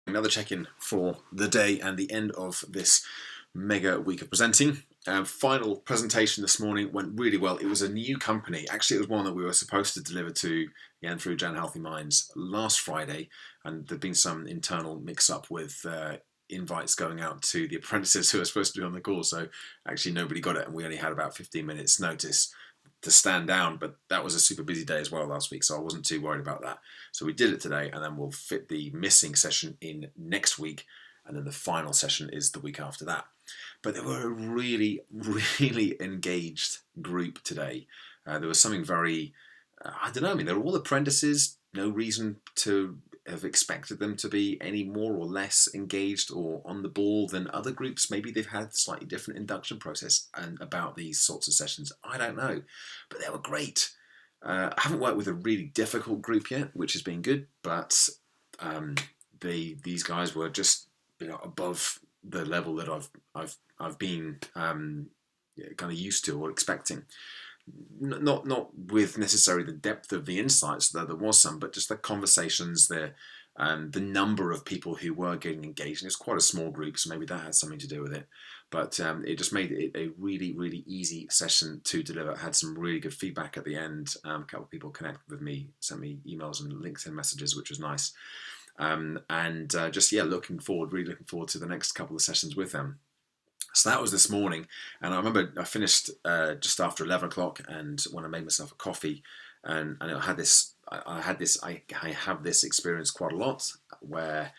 Another check-in for the day and the end of this mega week of presenting. Final presentation this morning went really well. It was a new company. Actually, it was one that we were supposed to deliver to again through Gen Healthy Minds last Friday, and there'd been some internal mix-up with invites going out to the apprentices who were supposed to be on the call. So actually, nobody got it, and we only had about 15 minutes notice to stand down, but that was a super busy day as well last week, so I wasn't too worried about that. So we did it today, and then we'll fit the missing session in next week, and then the final session is the week after that. But they were a really, really engaged group today. There was something very, I don't know, I mean, they're all apprentices, no reason to have expected them to be any more or less engaged or on the ball than other groups. Maybe they've had a slightly different induction process and about these sorts of sessions. I don't know, but they were great. I haven't worked with a really difficult group yet, which has been good, but these guys were just above the level that I've been kind of used to or expecting. Not with necessarily the depth of the insights, though there was some, but just the conversations, the number of people who were getting engaged. And it's quite a small group, so maybe that had something to do with it. But it just made it a really, really easy session to deliver. I had some really good feedback at the end. A couple of people connected with me, sent me emails and LinkedIn messages, which was nice. Really looking forward to the next couple of sessions with them. So that was this morning, and I remember I finished just after 11 o'clock, and when I made myself a coffee, and I have this experience quite a lot where,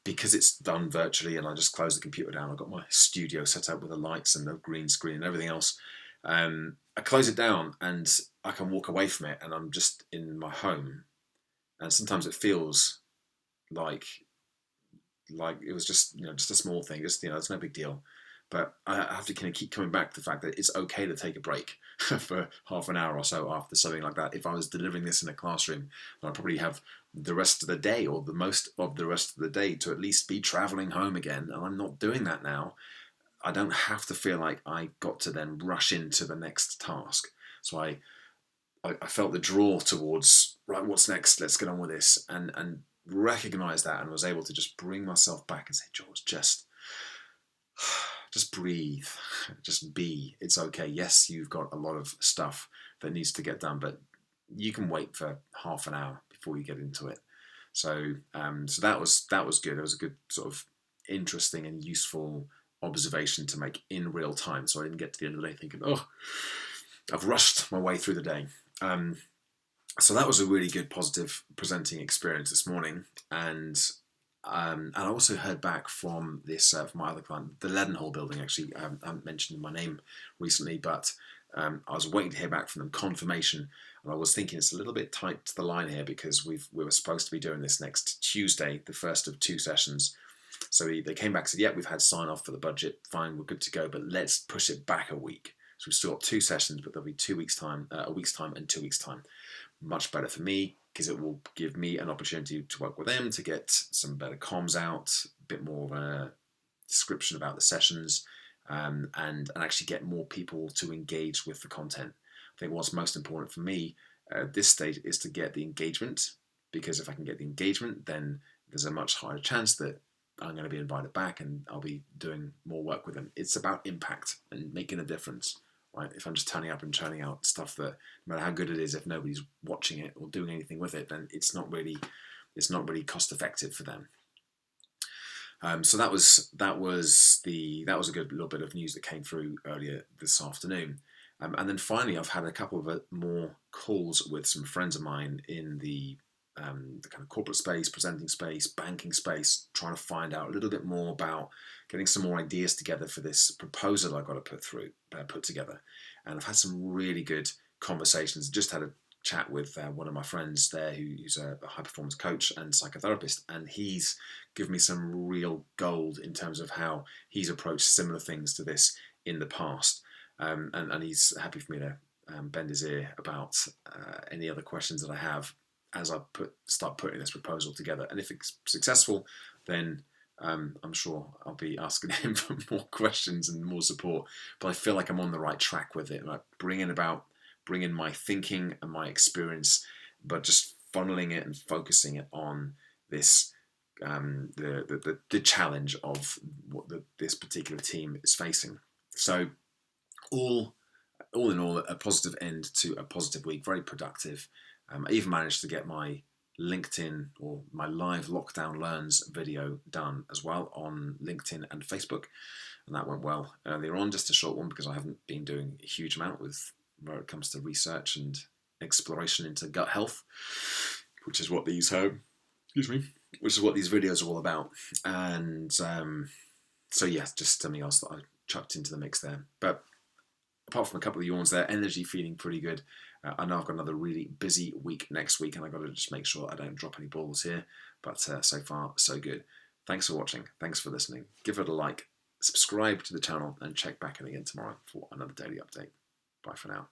because it's done virtually and I just close the computer down, I've got my studio set up with the lights and the green screen and everything else. I close it down and I can walk away from it, and I'm just in my home, and sometimes it feels like it was just a small thing, it's no big deal. But I have to kind of keep coming back to the fact that it's okay to take a break for half an hour or so after something like that. If I was delivering this in a classroom, I'd probably have the rest of the day, or the most of the rest of the day, to at least be traveling home again. And I'm not doing that now. I don't have to feel like I got to then rush into the next task. So I felt the draw towards, right, what's next? Let's get on with this. And recognize that, and was able to just bring myself back and say, George, just breathe, just be. It's okay. Yes, you've got a lot of stuff that needs to get done, but you can wait for half an hour before you get into it. So that was good. It was a good sort of interesting and useful observation to make in real time. So I didn't get to the end of the day thinking, oh, I've rushed my way through the day. So that was a really good, positive presenting experience this morning, and I also heard back from this from my other client, the Leadenhall building. Actually, I haven't mentioned my name recently, but I was waiting to hear back from them, confirmation, and I was thinking it's a little bit tight to the line here, because we were supposed to be doing this next Tuesday, the first of 2 sessions. So they came back and said, yeah, we've had sign off for the budget, fine, we're good to go, but let's push it back a week. So we've still got 2 sessions, but there'll be 2 weeks time, a week's time and 2 weeks time. Much better for me, because it will give me an opportunity to work with them to get some better comms out, a bit more of a description about the sessions, and actually get more people to engage with the content. I think what's most important for me at this stage is to get the engagement, because if I can get the engagement, then there's a much higher chance that I'm going to be invited back and I'll be doing more work with them. It's about impact and making a difference. Right? If I'm just turning up and churning out stuff that, no matter how good it is, if nobody's watching it or doing anything with it, then it's not really cost effective for them. So that was a good little bit of news that came through earlier this afternoon. And then finally, I've had a couple of more calls with some friends of mine in the kind of corporate space, presenting space, banking space, trying to find out a little bit more about getting some more ideas together for this proposal I've got to put together. And I've had some really good conversations. Just had a chat with one of my friends there who's a high performance coach and psychotherapist, and he's given me some real gold in terms of how he's approached similar things to this in the past. And he's happy for me to bend his ear about any other questions that I have as I start putting this proposal together. And if it's successful, then I'm sure I'll be asking him for more questions and more support. But I feel like I'm on the right track with it, like bring in my thinking and my experience, but just funneling it and focusing it on this the challenge of what this particular team is facing. So all in all, a positive end to a positive week, very productive. I even managed to get my LinkedIn or my live lockdown learns video done as well on LinkedIn and Facebook, and that went well earlier on. Just a short one because I haven't been doing a huge amount with where it comes to research and exploration into gut health, which is what these which is what these videos are all about. And so yeah, just something else that I chucked into the mix there. But apart from a couple of yawns there, energy feeling pretty good. I know I've got another really busy week next week, and I've got to just make sure I don't drop any balls here. But so far, so good. Thanks for watching. Thanks for listening. Give it a like, subscribe to the channel, and check back in again tomorrow for another daily update. Bye for now.